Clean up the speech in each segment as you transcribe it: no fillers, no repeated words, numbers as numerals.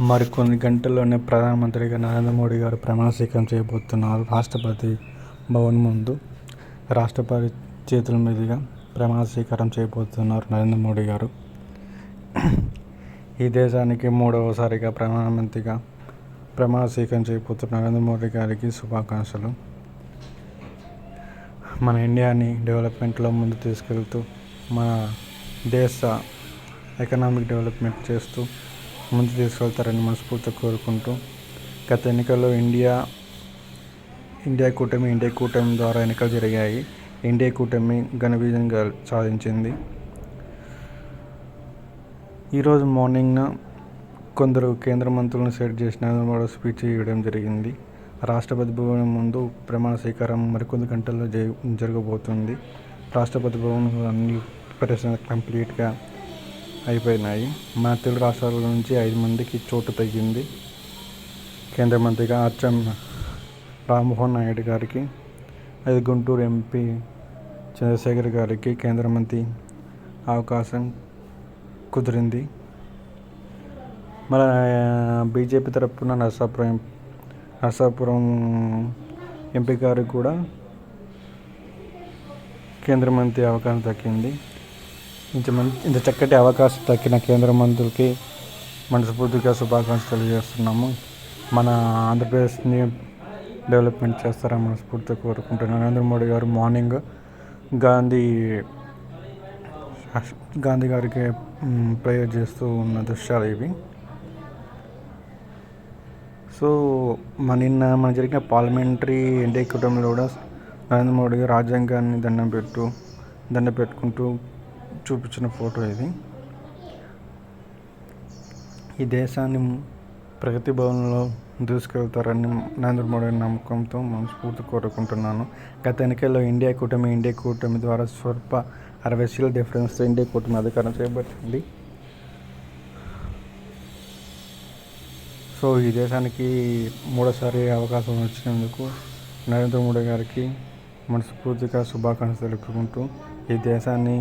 మరికొన్ని గంటల్లోనే ప్రధానమంత్రిగా నరేంద్ర మోడీ గారు ప్రమాణ స్వీకారం చేయబోతున్నారు. రాష్ట్రపతి భవన్ ముందు రాష్ట్రపతి చేతుల మీదుగా ప్రమాణ స్వీకారం చేయబోతున్నారు నరేంద్ర మోడీ గారు. ఈ దేశానికి మూడవసారిగా ప్రధానమంత్రిగా ప్రమాణ స్వీకారం చేయబోతున్న నరేంద్ర మోడీ గారికి శుభాకాంక్షలు. మన ఇండియాని డెవలప్మెంట్లో ముందు తీసుకెళ్తూ, మన దేశ ఎకనామిక్ డెవలప్మెంట్ చేస్తూ ముందు తీసుకెళ్తారని మనస్ఫూర్తిగా కోరుకుంటూ, గత ఎన్నికల్లో ఇండియా కూటమి ద్వారా ఎన్నికలు జరిగాయి. ఇండియా కూటమి ఘన విజయంగా సాధించింది. ఈరోజు మార్నింగ్న కొందరు కేంద్ర మంత్రులను సెట్ చేసి నరేంద్ర మోడీ స్పీచ్ ఇవ్వడం జరిగింది. రాష్ట్రపతి భవన్ ముందు ప్రమాణ స్వీకారం మరికొన్ని గంటల్లో జరగబోతుంది. రాష్ట్రపతి భవన్ అన్ని ప్రిపరేషన్ కంప్లీట్గా అయిపోయినాయి. మన తెలుగు రాష్ట్రాల నుంచి 5 మందికి చోటు తగ్గింది. కేంద్ర మంత్రిగా అచ్చం రామ్మోహన్ నాయుడు గారికి, అది గుంటూరు ఎంపీ చంద్రశేఖర్ గారికి కేంద్ర మంత్రి అవకాశం కుదిరింది. మన బీజేపీ తరఫున నరసాపురం ఎంపీ గారికి కూడా కేంద్ర మంత్రి అవకాశం దక్కింది. ఇంత చక్కటి అవకాశం దక్కిన కేంద్ర మంత్రులకి మనస్ఫూర్తిగా శుభాకాంక్షలు తెలియజేస్తున్నాము. మన ఆంధ్రప్రదేశ్ని డెవలప్మెంట్ చేస్తారని మనస్ఫూర్తిగా కోరుకుంటున్నాను. నరేంద్ర మోడీ గారు మార్నింగ్ గాంధీ గారికి ప్రేయర్ చేస్తూ ఉన్న దృశ్యాలు ఇవి. సో మన జరిగిన పార్లమెంటరీ ఎన్డీఏ కూటమిలో కూడా నరేంద్ర మోడీ గారు రాజ్యాంగాన్ని దండ పెట్టుకుంటూ చూపించిన ఫోటో ఇది. ఈ దేశాన్ని ప్రగతి భవన్లో దూసుకెళ్తారని నరేంద్ర మోడీ నమ్మకంతో మనస్ఫూర్తి కోరుకుంటున్నాను. గత ఎన్నికల్లో ఇండియా కూటమి ద్వారా స్వల్ప 60 సీట్ల డిఫరెన్స్తో ఇండియా కూటమి అధికారం చేపట్టింది. సో ఈ దేశానికి మూడోసారి అవకాశం వచ్చినందుకు నరేంద్ర మోడీ గారికి మనస్ఫూర్తిగా శుభాకాంక్షలు తెలుపుకుంటూ, ఈ దేశాన్ని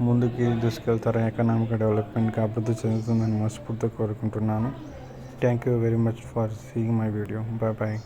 ముందుకి దూసుకెళ్తారని, ఎకనామిక్ డెవలప్మెంట్గా అభివృద్ధి చెందుతుందని మనస్ఫూర్తిగా కోరుకుంటున్నాను. Thank you very much for seeing my video. Bye.